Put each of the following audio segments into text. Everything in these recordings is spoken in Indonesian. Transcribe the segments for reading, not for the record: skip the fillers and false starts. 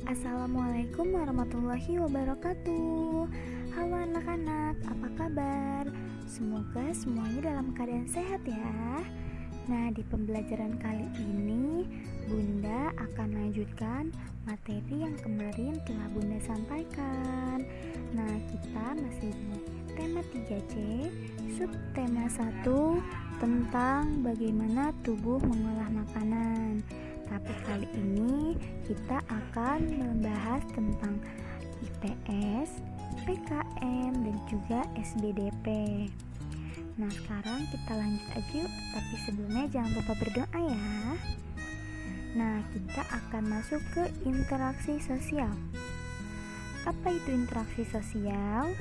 Assalamualaikum warahmatullahi wabarakatuh. Halo anak-anak, apa kabar? Semoga semuanya dalam keadaan sehat ya. Nah, di pembelajaran kali ini Bunda akan lanjutkan materi yang kemarin telah Bunda sampaikan. Nah, kita masih di tema 3C, subtema 1 tentang bagaimana tubuh mengolah makanan. Tapi kali ini kita akan membahas tentang IPS, PKN, dan juga SBDP. Nah, sekarang kita lanjut aja yuk. Tapi sebelumnya jangan lupa berdoa ya. Nah, kita akan masuk ke interaksi sosial. Apa itu interaksi sosial?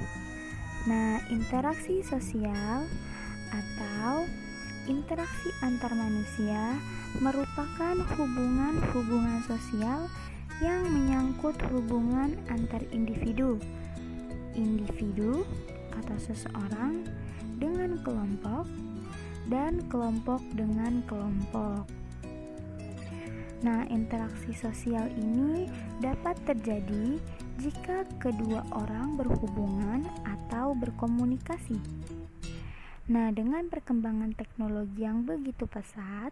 Nah, interaksi sosial atau interaksi antar manusia merupakan hubungan-hubungan sosial yang menyangkut hubungan antar individu atau seseorang dengan kelompok dan kelompok dengan kelompok. Nah, interaksi sosial ini dapat terjadi jika kedua orang berhubungan atau berkomunikasi. Nah, dengan perkembangan teknologi yang begitu pesat,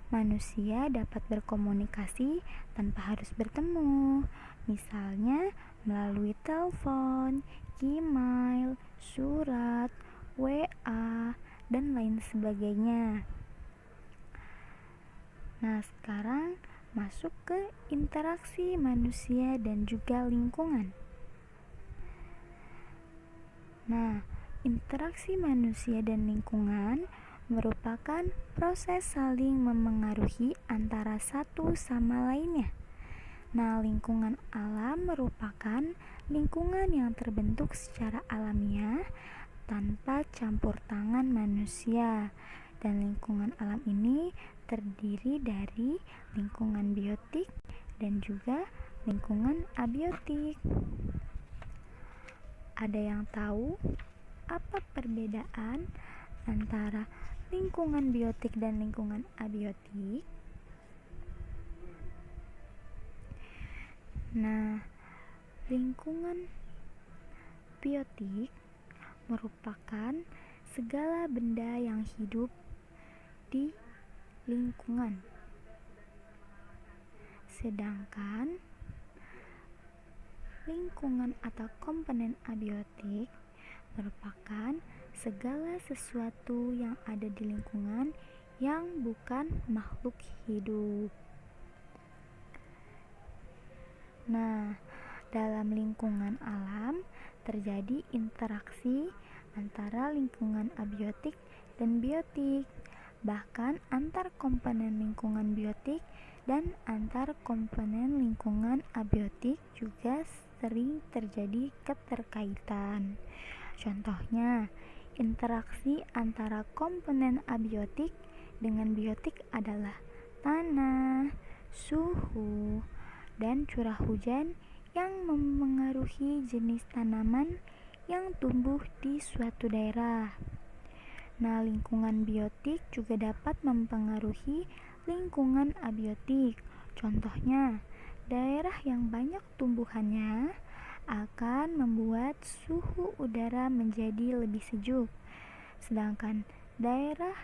manusia dapat berkomunikasi tanpa harus bertemu, misalnya melalui telepon, email, surat, WA, dan lain sebagainya. Nah, sekarang masuk ke interaksi manusia dan juga lingkungan. Nah, interaksi manusia dan lingkungan merupakan proses saling memengaruhi antara satu sama lainnya. Nah, lingkungan alam merupakan lingkungan yang terbentuk secara alamiah tanpa campur tangan manusia. Dan lingkungan alam ini terdiri dari lingkungan biotik dan juga lingkungan abiotik. Ada yang tahu apa perbedaan antara lingkungan biotik dan lingkungan abiotik? Nah, lingkungan biotik merupakan segala benda yang hidup di lingkungan. Sedangkan lingkungan atau komponen abiotik merupakan segala sesuatu yang ada di lingkungan yang bukan makhluk hidup. Nah, dalam lingkungan alam terjadi interaksi antara lingkungan abiotik dan biotik, bahkan antar komponen lingkungan biotik dan antar komponen lingkungan abiotik juga sering terjadi keterkaitan. Contohnya, interaksi antara komponen abiotik dengan biotik adalah tanah, suhu, dan curah hujan yang memengaruhi jenis tanaman yang tumbuh di suatu daerah. Nah, lingkungan biotik juga dapat mempengaruhi lingkungan abiotik. Contohnya, daerah yang banyak tumbuhannya akan membuat suhu udara menjadi lebih sejuk. Sedangkan daerah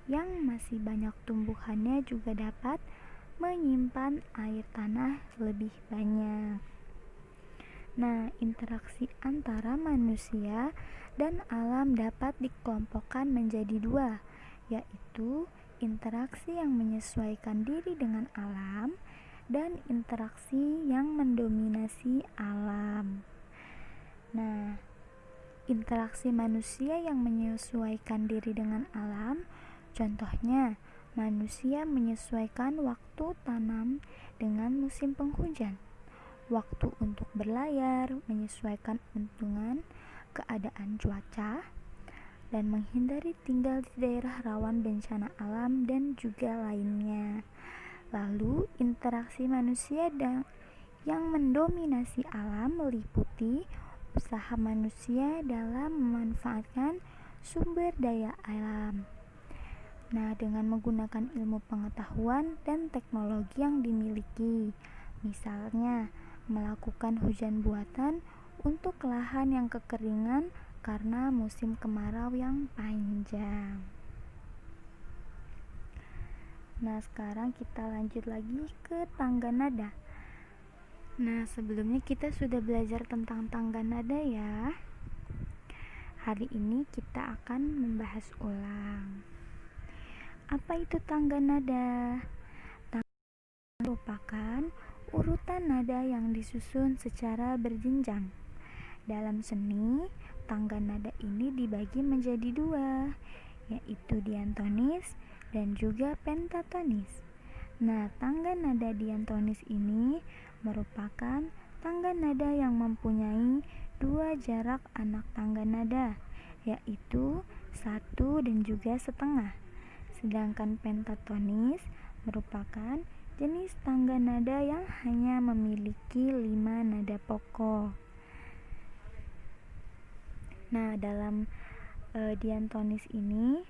yang masih banyak tumbuhannya juga dapat menyimpan air tanah lebih banyak. Nah, interaksi antara manusia dan alam dapat dikelompokkan menjadi dua, yaitu interaksi yang menyesuaikan diri dengan alam dan interaksi yang mendominasi alam. Nah, interaksi manusia yang menyesuaikan diri dengan alam, contohnya manusia menyesuaikan waktu tanam dengan musim penghujan, waktu untuk berlayar menyesuaikan dengan keadaan cuaca, dan menghindari tinggal di daerah rawan bencana alam dan juga lainnya. Lalu, interaksi manusia yang mendominasi alam meliputi usaha manusia dalam memanfaatkan sumber daya alam. Nah, dengan menggunakan ilmu pengetahuan dan teknologi yang dimiliki, Misalnya, melakukan hujan buatan untuk lahan yang kekeringan karena musim kemarau yang panjang. Nah, sekarang kita lanjut lagi ke tangga nada. Nah, sebelumnya kita sudah belajar tentang tangga nada ya. Hari ini kita akan membahas ulang. Apa itu tangga nada? Tangga merupakan urutan nada yang disusun secara berjenjang. Dalam seni, tangga nada ini dibagi menjadi dua, yaitu diatonis dan juga pentatonis. Nah, tangga nada diatonis ini merupakan tangga nada yang mempunyai dua jarak anak tangga nada, yaitu 1 dan juga setengah. Sedangkan pentatonis merupakan jenis tangga nada yang hanya memiliki 5 nada pokok. Nah, dalam diatonis ini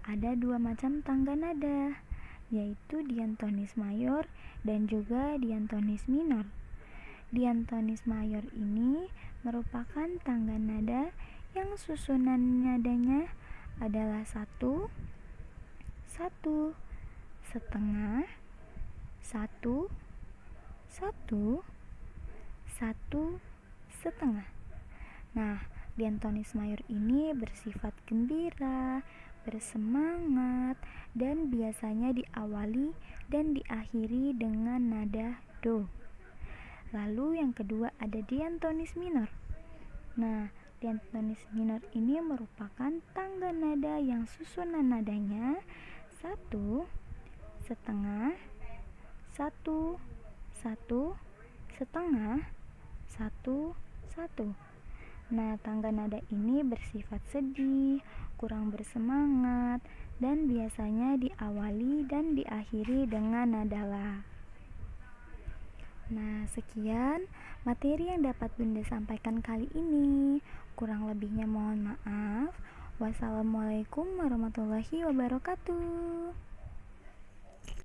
ada dua macam tangga nada, yaitu diatonis mayor dan juga diatonis minor. Diatonis mayor ini merupakan tangga nada yang susunan nadanya adalah 1, 1, setengah, 1, 1, 1, setengah. Nah, diatonis mayor ini bersifat gembira, bersemangat, dan biasanya diawali dan diakhiri dengan nada do. Lalu yang kedua ada diatonis minor. Nah, diatonis minor ini merupakan tangga nada yang susunan nadanya 1, setengah, 1, 1, setengah, 1, 1. Nah, tangga nada ini bersifat sedih, kurang bersemangat, dan biasanya diawali dan diakhiri dengan nada la. Nah, sekian materi yang dapat Bunda sampaikan kali ini. Kurang lebihnya mohon maaf. Wassalamualaikum warahmatullahi wabarakatuh.